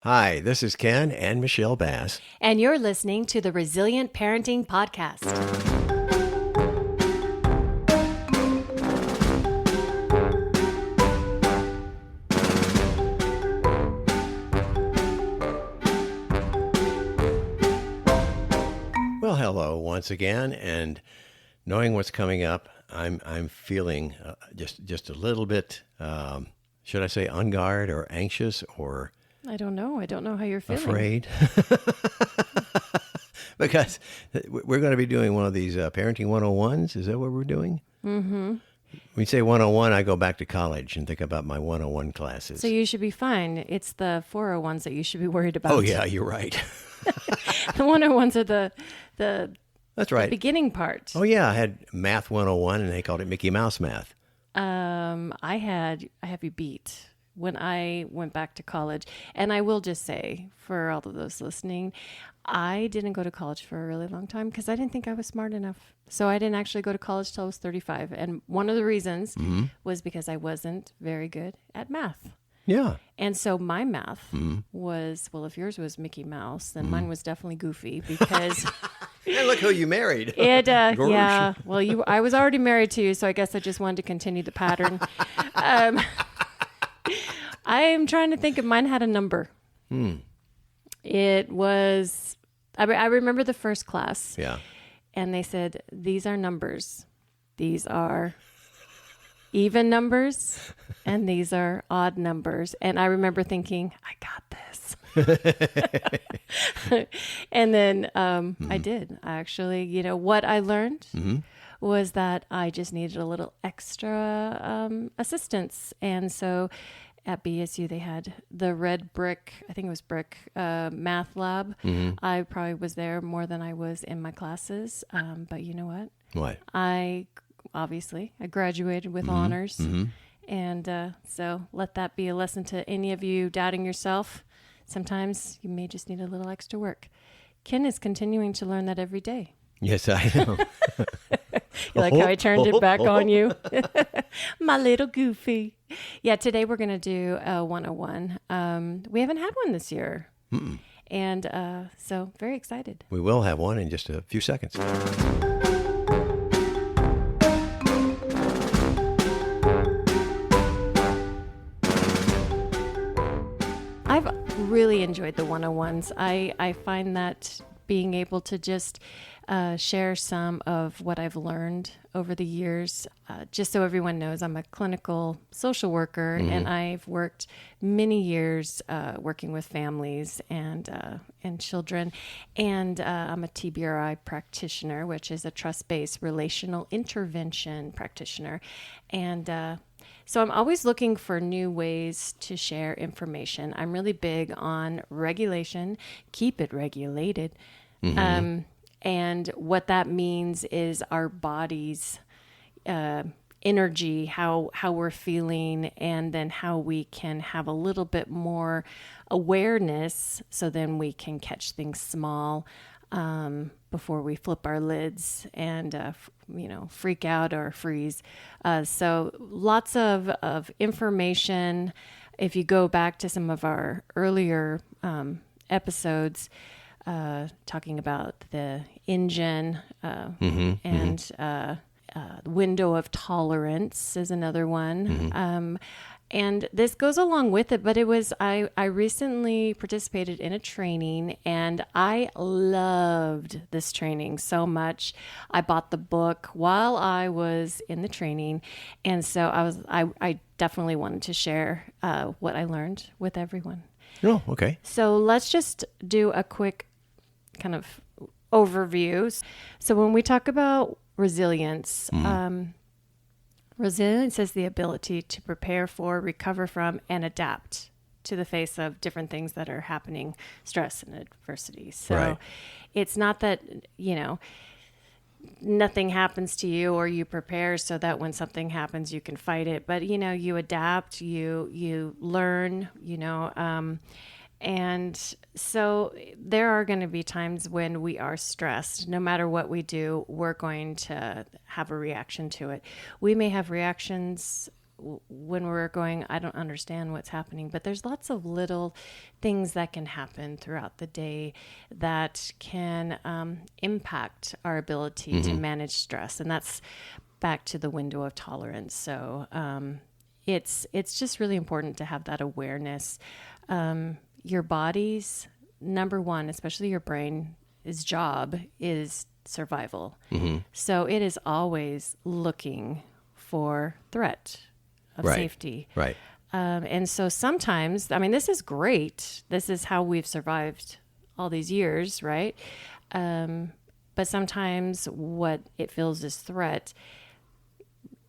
Hi, this is Ken and Michelle Bass. And you're listening to the Resilient Parenting Podcast. Well, hello once again, and knowing what's coming up, I'm feeling just a little bit, should I say, on guard or anxious or I don't know how you're feeling. afraid, because we're going to be doing one of these parenting 101s. Is that what we're doing? Mm-hmm. When you say 101, I go back to college and think about my 101 classes. So you should be fine. It's the 401s that you should be worried about. Oh yeah, you're right. The 101s are the That's right. the beginning part. Oh yeah, I had Math 101, and they called it Mickey Mouse Math. I have you beat when I went back to college. And I will just say, for all of those listening, I didn't go to college for a really long time because I didn't think I was smart enough. So I didn't actually go to college till I was 35. And one of the reasons was because I wasn't very good at math. Yeah. And so my math was, well, if yours was Mickey Mouse, then mine was definitely Goofy because And look who you married. yeah. Well, I was already married to you, so I guess I just wanted to continue the pattern. I am trying to think if mine had a number. It was, I remember the first class. Yeah. And they said, these are numbers. These are even numbers, and these are odd numbers. And I remember thinking, I got this. And then I did. I actually, what I learned was that I just needed a little extra assistance. And so at BSU, they had the red brick, I think it was brick, math lab. I probably was there more than I was in my classes. But you know what? What? I graduated with honors. And so let that be a lesson to any of you doubting yourself. Sometimes you may just need a little extra work. Ken is continuing to learn that every day. Yes, I know. You like how I turned it back on you? My little Goofy. Yeah, today we're going to do a 101. We haven't had one this year. And so very excited. We will have one in just a few seconds. I've really enjoyed the 101s. I find that being able to just share some of what I've learned over the years, just so everyone knows, I'm a clinical social worker, and I've worked many years working with families and children, and I'm a TBRI practitioner, which is a trust-based relational intervention practitioner, and so I'm always looking for new ways to share information. I'm really big on regulation, keep it regulated. And what that means is our body's energy, how we're feeling, and then how we can have a little bit more awareness so then we can catch things small before we flip our lids and, freak out or freeze. So lots of information. If you go back to some of our earlier episodes, talking about the engine and window of tolerance is another one. And this goes along with it, but I recently participated in a training, and I loved this training so much. I bought the book while I was in the training, and so I definitely wanted to share what I learned with everyone. Oh, okay. So let's just do a quick kind of overview. So when we talk about resilience, resilience is the ability to prepare for, recover from, and adapt to the face of different things that are happening, stress and adversity. So It's not that, nothing happens to you or you prepare so that when something happens, you can fight it. But, you adapt, you learn, and so there are going to be times when we are stressed. No matter what we do, we're going to have a reaction to it. We may have reactions when we're going, I don't understand what's happening, but there's lots of little things that can happen throughout the day that can impact our ability to manage stress. And that's back to the window of tolerance. So it's just really important to have that awareness. Your body's number one, especially your brain, its job is survival. So it is always looking for threat of safety. Right. And so sometimes, I mean, this is great. This is how we've survived all these years, right? But sometimes what it feels as threat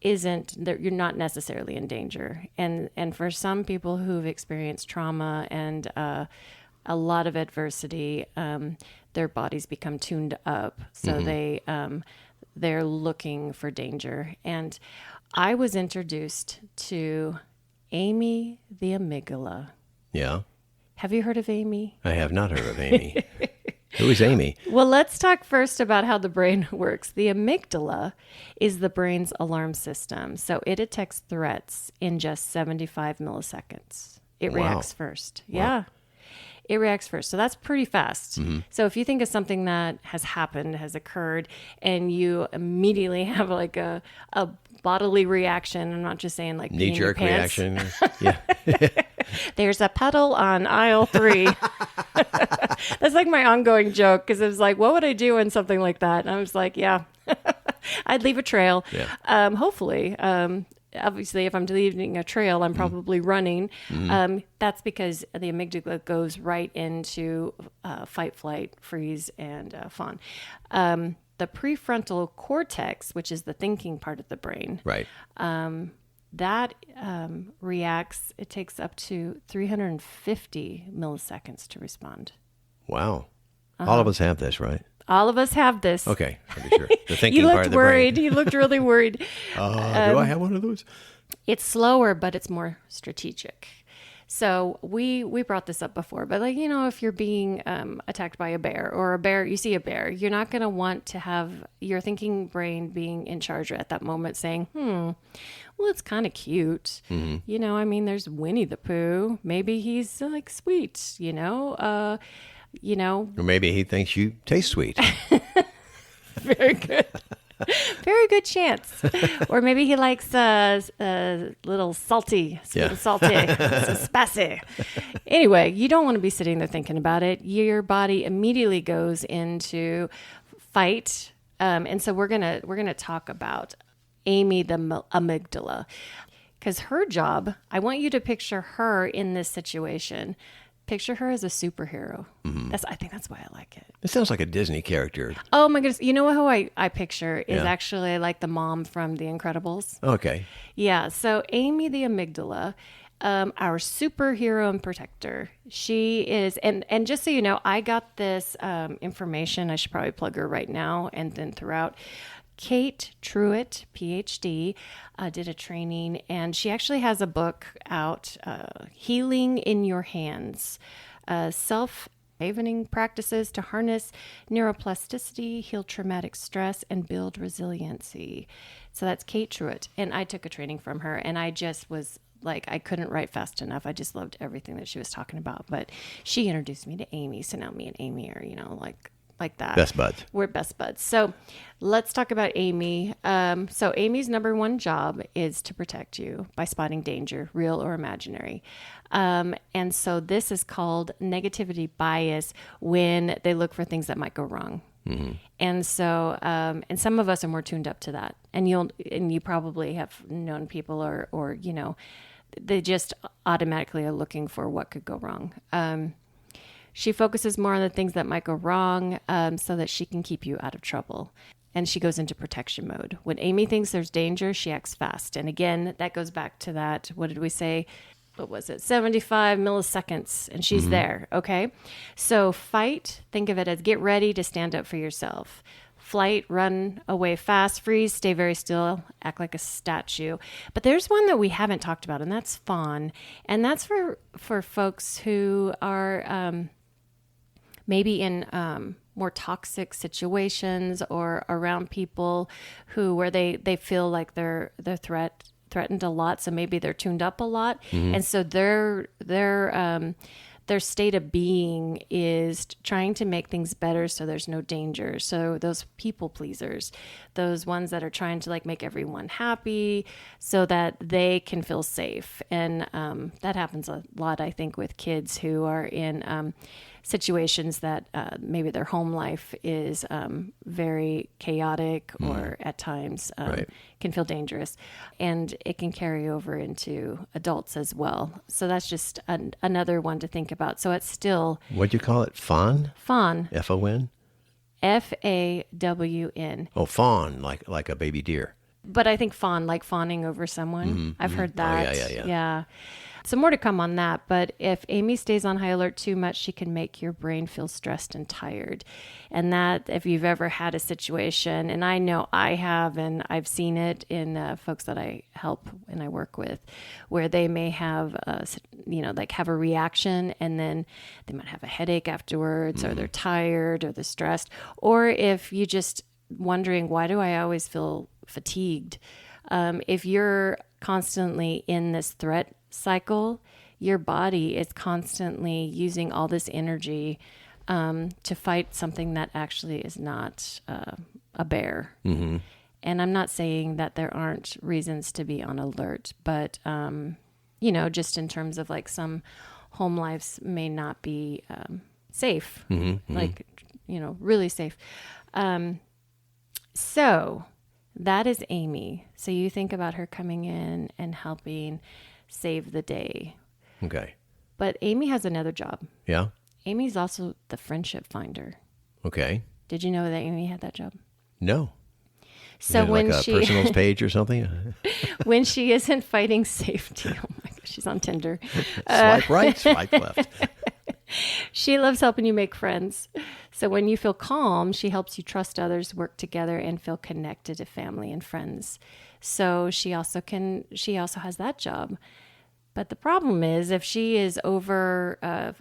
isn't that you're not necessarily in danger. And for some people who've experienced trauma and a lot of adversity, their bodies become tuned up. So they're looking for danger. And I was introduced to Amy the Amygdala. Yeah. Have you heard of Amy? I have not heard of Amy. Who is Amy? Well, let's talk first about how the brain works. The amygdala is the brain's alarm system. So it detects threats in just 75 milliseconds. It reacts first. Wow. Yeah. It reacts first. So that's pretty fast. So if you think of something that has happened, has occurred, and you immediately have like a bodily reaction, I'm not just saying like knee-jerk reaction. Yeah. There's a puddle on aisle 3. That's like my ongoing joke because it was like, what would I do in something like that? And I was like, yeah, I'd leave a trail. Yeah. Hopefully. Obviously, if I'm leaving a trail, I'm probably running. That's because the amygdala goes right into fight, flight, freeze, and fawn. The prefrontal cortex, which is the thinking part of the brain, Right. that reacts. It takes up to 350 milliseconds to respond. Wow. All of us have this, right? All of us have this. Okay. I'll be sure. The thinking You part looked of the worried. brain. You looked really worried. Do I have one of those? It's slower, but it's more strategic. So we brought this up before, but like, if you're being attacked by a bear or you see a bear, you're not going to want to have your thinking brain being in charge at that moment saying, well, it's kind of cute. I mean, there's Winnie the Pooh. Maybe he's like sweet, Or maybe he thinks you taste sweet. Very good. Very good chance. Or maybe he likes a little salty, sweet and salty, so spicy. Anyway, you don't want to be sitting there thinking about it. Your body immediately goes into fight. And so we're gonna talk about Amy the amygdala, because her job, I want you to picture her in this situation. Picture her as a superhero. I think that's why I like it. It sounds like a Disney character. Oh my goodness. You know who I picture is actually like the mom from The Incredibles. Okay. Yeah. So Amy the amygdala, our superhero and protector. She is, and just so you know, I got this information. I should probably plug her right now and then throughout. Kate Truitt, PhD, did a training, and she actually has a book out, Healing in Your Hands, self-havening practices to harness neuroplasticity, heal traumatic stress, and build resiliency. So that's Kate Truitt, and I took a training from her, and I just was like, I couldn't write fast enough. I just loved everything that she was talking about, but she introduced me to Amy, so now me and Amy are, like that. Best buds. We're best buds. So let's talk about Amy. So Amy's number one job is to protect you by spotting danger, real or imaginary. And so this is called negativity bias when they look for things that might go wrong. And so, and some of us are more tuned up to that. And you probably have known people or they just automatically are looking for what could go wrong. She focuses more on the things that might go wrong so that she can keep you out of trouble. And she goes into protection mode. When Amy thinks there's danger, she acts fast. And again, that goes back to that, what did we say? What was it? 75 milliseconds. And she's there, okay? So fight, think of it as get ready to stand up for yourself. Flight, run away fast, freeze, stay very still, act like a statue. But there's one that we haven't talked about, and that's fawn. And that's for folks who are maybe in more toxic situations or around people where they feel like they're threatened a lot, so maybe they're tuned up a lot, and so their state of being is trying to make things better so there's no danger. So those people pleasers, those ones that are trying to like make everyone happy so that they can feel safe. And that happens a lot, I think, with kids who are in situations that maybe their home life is very chaotic or at times can feel dangerous. And it can carry over into adults as well. So that's just another one to think about. So it's still... What'd you call it? Fawn? Fawn. F-O-N? F-A-W-N. Oh, fawn, like a baby deer. But I think fawn, like fawning over someone. I've heard that. Oh, yeah. Yeah. Some more to come on that, but if Amy stays on high alert too much, she can make your brain feel stressed and tired. And that, if you've ever had a situation, and I know I have, and I've seen it in folks that I help and I work with, where they may have, have a reaction, and then they might have a headache afterwards, or they're tired, or they're stressed, or if you just wondering, why do I always feel fatigued? If you're constantly in this threat cycle, your body is constantly using all this energy to fight something that actually is not a bear. Mm-hmm. And I'm not saying that there aren't reasons to be on alert, but just in terms of like some home lives may not be safe, like really safe. So that is Amy. So you think about her coming in and helping save the day. Okay. But Amy has another job. Yeah? Amy's also the friendship finder. Okay. Did you know that Amy had that job? No. So Is it when like a she personals page or something? when she isn't fighting safety, oh my gosh, she's on Tinder. Swipe right, swipe left. She loves helping you make friends. So when you feel calm, she helps you trust others, work together, and feel connected to family and friends. So she also has that job. But the problem is, if she is over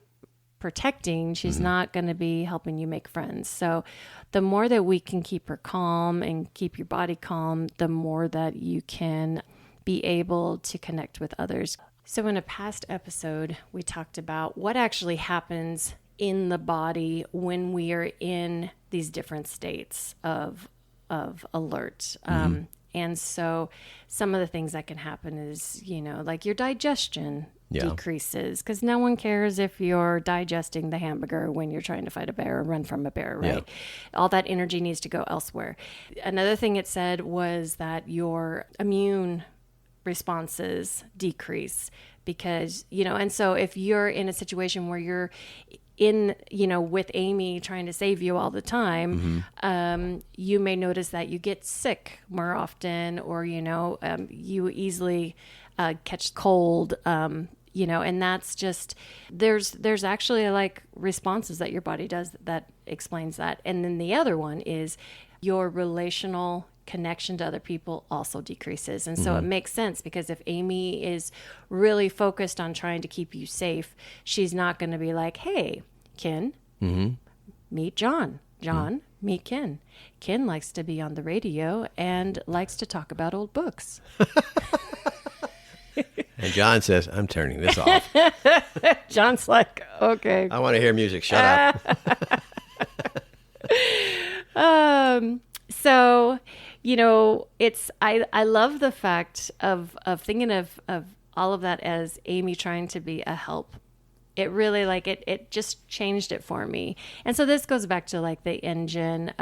protecting, she's not going to be helping you make friends. So the more that we can keep her calm and keep your body calm, the more that you can be able to connect with others. So in a past episode, we talked about what actually happens in the body when we are in these different states of alert. And so some of the things that can happen is, like your digestion decreases, because no one cares if you're digesting the hamburger when you're trying to fight a bear or run from a bear, right? Yeah. All that energy needs to go elsewhere. Another thing it said was that your immune responses decrease because, and so if you're in a situation where you're in, with Amy trying to save you all the time, you may notice that you get sick more often, or, you easily catch cold, and that's just, there's actually like responses that your body does that explains that. And then the other one is your relational connection to other people also decreases. And so it makes sense, because if Amy is really focused on trying to keep you safe, she's not going to be like, hey, Ken, meet John. John, meet Ken. Ken likes to be on the radio and likes to talk about old books. And John says, I'm turning this off. John's like, okay. I want to hear music. Shut up. So, I love the fact of thinking of all of that as Amy trying to be a help. It really it just changed it for me. And so this goes back to like the engine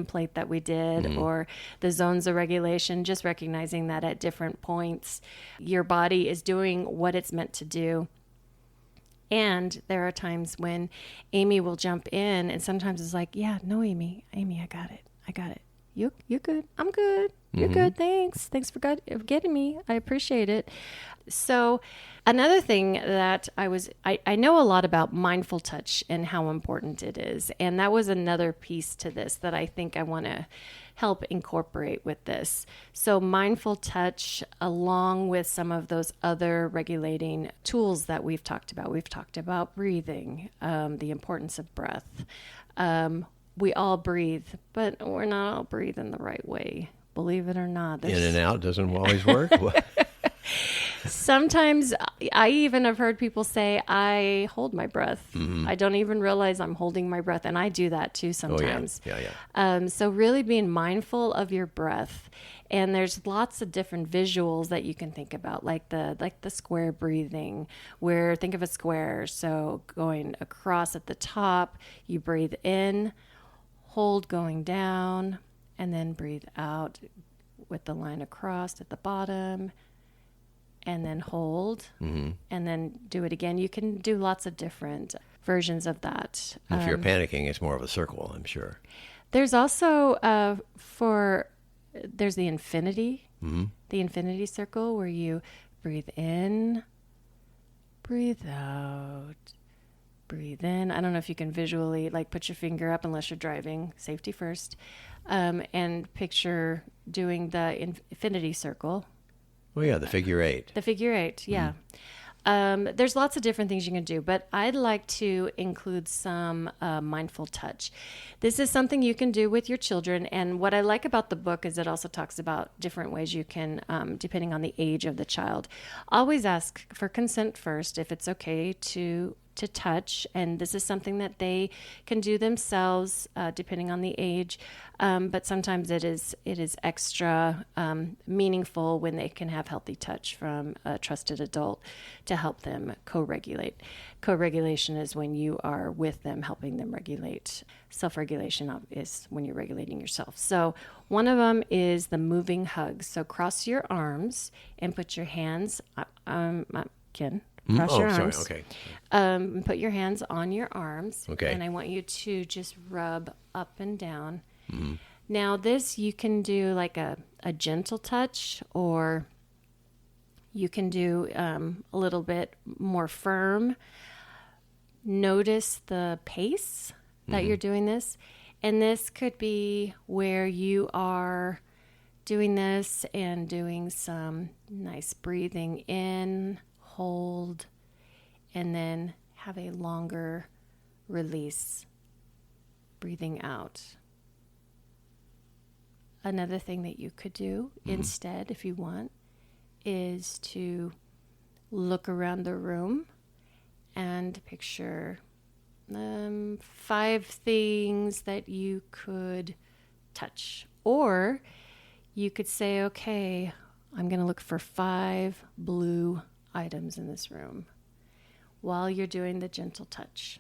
plate that we did, or the zones of regulation, just recognizing that at different points, your body is doing what it's meant to do. And there are times when Amy will jump in, and sometimes it's like, yeah, no, Amy, I got it. You good. I'm good. You're good. Thanks for getting me. I appreciate it. So another thing that I know a lot about mindful touch and how important it is. And that was another piece to this that I think I want to help incorporate with this. So mindful touch, along with some of those other regulating tools that we've talked about. We've talked about breathing, the importance of breath. We all breathe, but we're not all breathing the right way. believe it or not. In and out doesn't always work. Sometimes I even have heard people say, I hold my breath. I don't even realize I'm holding my breath. And I do that too sometimes. Oh, yeah. So really being mindful of your breath. And there's lots of different visuals that you can think about, like the square breathing, where think of a square. So going across at the top, you breathe in, hold going down, and then breathe out with the line across at the bottom. And then hold, and then do it again. You can do lots of different versions of that. If you're panicking, it's more of a circle, I'm sure. There's also there's the infinity, the infinity circle, where you breathe in, breathe out, breathe in. I don't know if you can visually put your finger up unless you're driving, safety first, and picture doing the infinity circle. Oh, yeah, the figure eight. The figure eight, yeah. There's lots of different things you can do, but I'd like to include some mindful touch. This is something you can do with your children, and what I like about the book is it also talks about different ways you can, depending on the age of the child. Always ask for consent first if it's okay to touch, and this is something that they can do themselves depending on the age, but sometimes it is extra meaningful when they can have healthy touch from a trusted adult to help them co-regulate. Co-regulation is when you are with them helping them regulate. Self-regulation is when you're regulating yourself. So one of them is the moving hug. So cross your arms and put your hands Ken, cross your arms. Sorry. Okay. Put your hands on your arms. Okay. And I want you to just rub up and down. Now this you can do like a gentle touch, or you can do a little bit more firm. Notice the pace that you're doing this. And this could be where you are doing this and doing some nice breathing in, hold, and then have a longer release, breathing out. Another thing that you could do instead, if you want, is to look around the room and picture 5 things that you could touch. Or you could say, okay, I'm going to look for 5 blue items in this room while you're doing the gentle touch.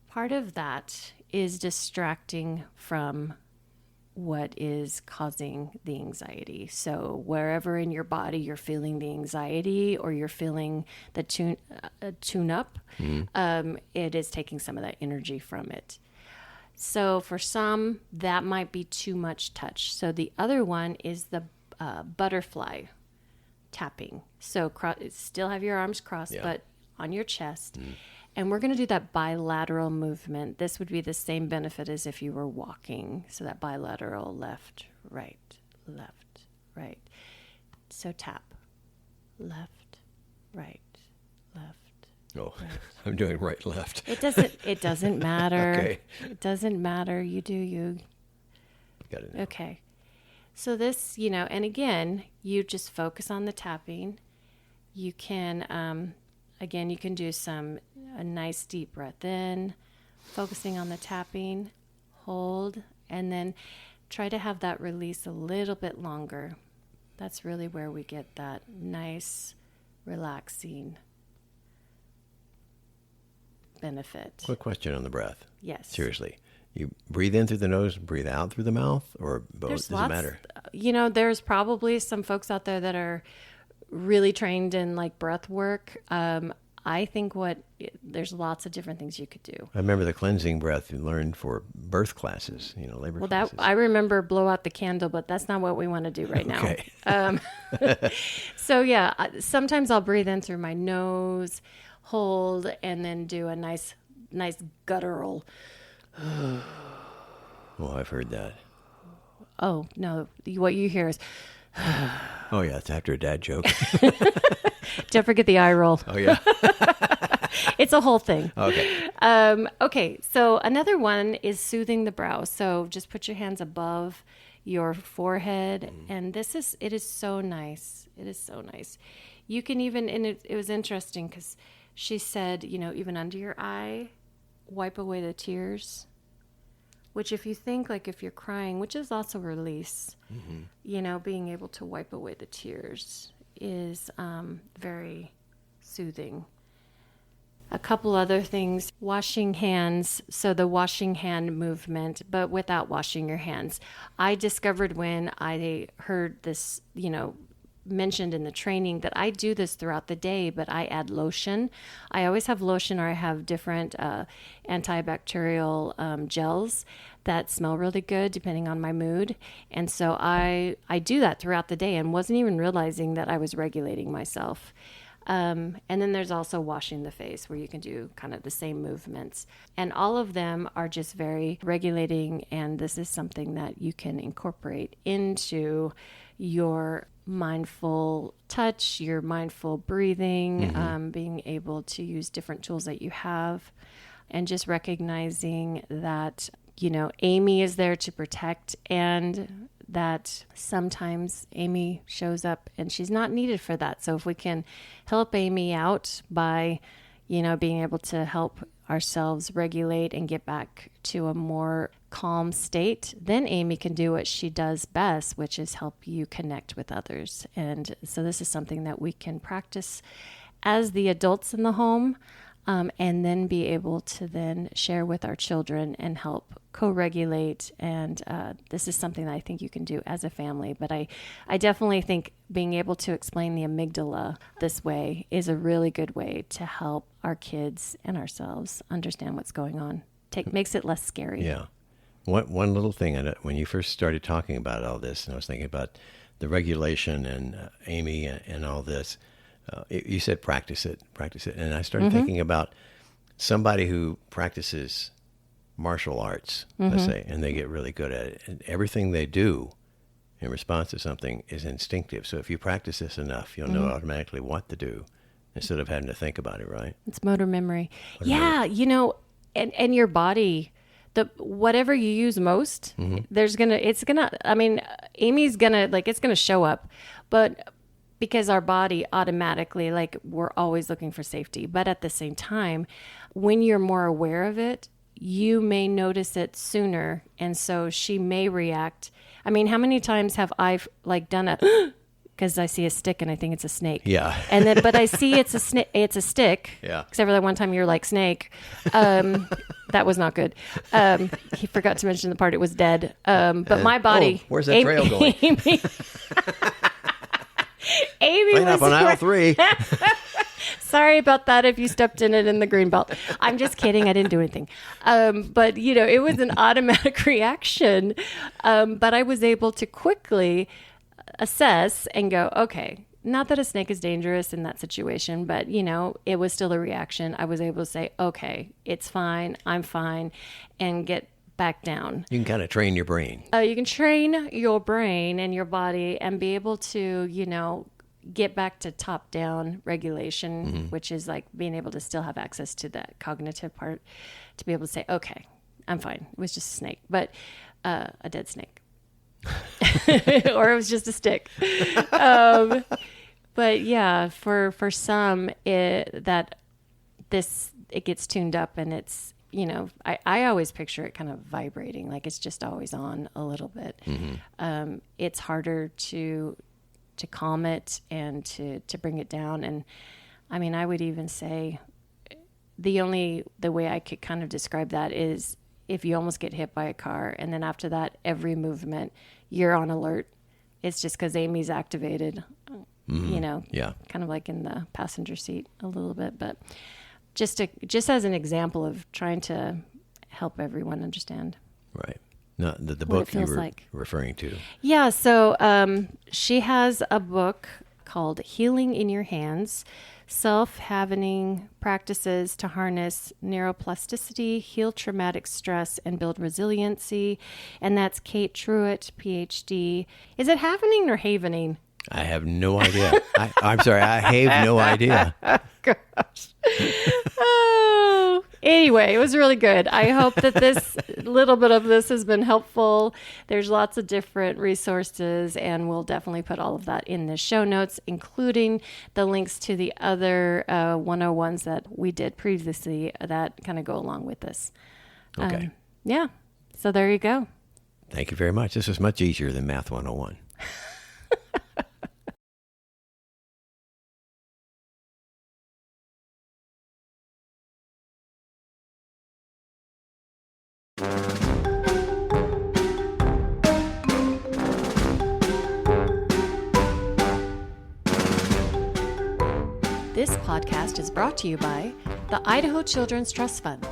Part of that is distracting from what is causing the anxiety. So wherever in your body you're feeling the anxiety or you're feeling the tune up, it is taking some of that energy from it. So for some, that might be too much touch. So the other one is the butterfly tapping. So still have your arms crossed, but on your chest. And we're going to do that bilateral movement. This would be the same benefit as if you were walking. So that bilateral left, right, left, right. So tap, left, right, left. Oh, right. I'm doing right, left. It doesn't matter. Okay. It doesn't matter. You do you. Got it now. Okay. So this, and again, you just focus on the tapping. You can, again, you can do a nice deep breath in, focusing on the tapping, hold, and then try to have that release a little bit longer. That's really where we get that nice, relaxing benefit. Quick question on the breath. Yes. Seriously. You breathe in through the nose, breathe out through the mouth, or both? Does it matter? There's probably some folks out there that are really trained in breath work. I think there's lots of different things you could do. I remember the cleansing breath you learned for birth classes, labor classes. I remember blow out the candle, but that's not what we want to do right now. Okay. So yeah, sometimes I'll breathe in through my nose, hold, and then do a nice guttural. Oh, I've heard that. Oh no, what you hear is. Oh yeah, it's after a dad joke. Don't forget the eye roll. Oh yeah. It's a whole thing. Okay. Okay, so another one is soothing the brow. So just put your hands above your forehead. And it is so nice. It is so nice. You can even, and it was interesting because she said, even under your eye, wipe away the tears. Which if you think like if you're crying, which is also release, being able to wipe away the tears is very soothing. A couple other things, washing hands. So the washing hand movement, but without washing your hands. I discovered when I heard this, mentioned in the training that I do this throughout the day, but I add lotion. I always have lotion, or I have different antibacterial gels that smell really good depending on my mood. And so I do that throughout the day and wasn't even realizing that I was regulating myself. And then there's also washing the face, where you can do kind of the same movements. And all of them are just very regulating. And this is something that you can incorporate into your mindful touch, your mindful breathing, being able to use different tools that you have, and just recognizing that, Amy is there to protect, and that sometimes Amy shows up and she's not needed for that. So if we can help Amy out by, being able to help ourselves regulate and get back to a more calm state, then Amy can do what she does best, which is help you connect with others. And so this is something that we can practice as the adults in the home, and then be able to then share with our children and help co-regulate. And this is something that I think you can do as a family. But I definitely think being able to explain the amygdala this way is a really good way to help our kids and ourselves understand what's going on. Makes it less scary. Yeah. One little thing, when you first started talking about all this, and I was thinking about the regulation and Amy and all this, you said practice it. And I started thinking about somebody who practices martial arts, let's say, and they get really good at it. And everything they do in response to something is instinctive. So if you practice this enough, you'll know automatically what to do instead of having to think about it, right? It's motor memory. And your body, whatever you use most, Amy's gonna, it's gonna show up, but because our body automatically, we're always looking for safety. But at the same time, when you're more aware of it, you may notice it sooner. And so she may react. I mean, how many times have I done a, because I see a stick and I think it's a snake. Yeah. But I see it's a stick. Yeah. Except for that one time you're like, snake. That was not good. He forgot to mention the part it was dead. But my body. Oh, where's that trail going? Amy Clean was up on aisle 3. Sorry about that if you stepped in it in the green belt. I'm just kidding. I didn't do anything. But, it was an automatic reaction. But I was able to quickly assess and go, okay, not that a snake is dangerous in that situation, but, it was still a reaction. I was able to say, okay, it's fine. I'm fine, and get back down. You can kind of train your brain. You can train your brain and your body and be able to, get back to top-down regulation, which is like being able to still have access to that cognitive part, to be able to say, okay, I'm fine. It was just a snake, but a dead snake. Or it was just a stick. But yeah, for some, it gets tuned up, and it's, I always picture it kind of vibrating, like it's just always on a little bit. It's harder to calm it and to bring it down. And I mean, I would even say the way I could kind of describe that is if you almost get hit by a car, and then after that, every movement, you're on alert. It's just because Amy's activated, Yeah. kind of like in the passenger seat a little bit, but just as an example of trying to help everyone understand. Right. No, the book you were like. referring to. Yeah. So she has a book called Healing in Your Hands, Self-Havening Practices to Harness Neuroplasticity, Heal Traumatic Stress, and Build Resiliency. And that's Kate Truitt, PhD. Is it havening or havening? I have no idea. I'm sorry. I have no idea. Gosh. Oh, Anyway, it was really good. I hope that this little bit of this has been helpful. There's lots of different resources, and we'll definitely put all of that in the show notes, including the links to the other 101s that we did previously that kind of go along with this. Okay. Yeah. So there you go. Thank you very much. This was much easier than Math 101. This podcast is brought to you by the Idaho Children's Trust Fund.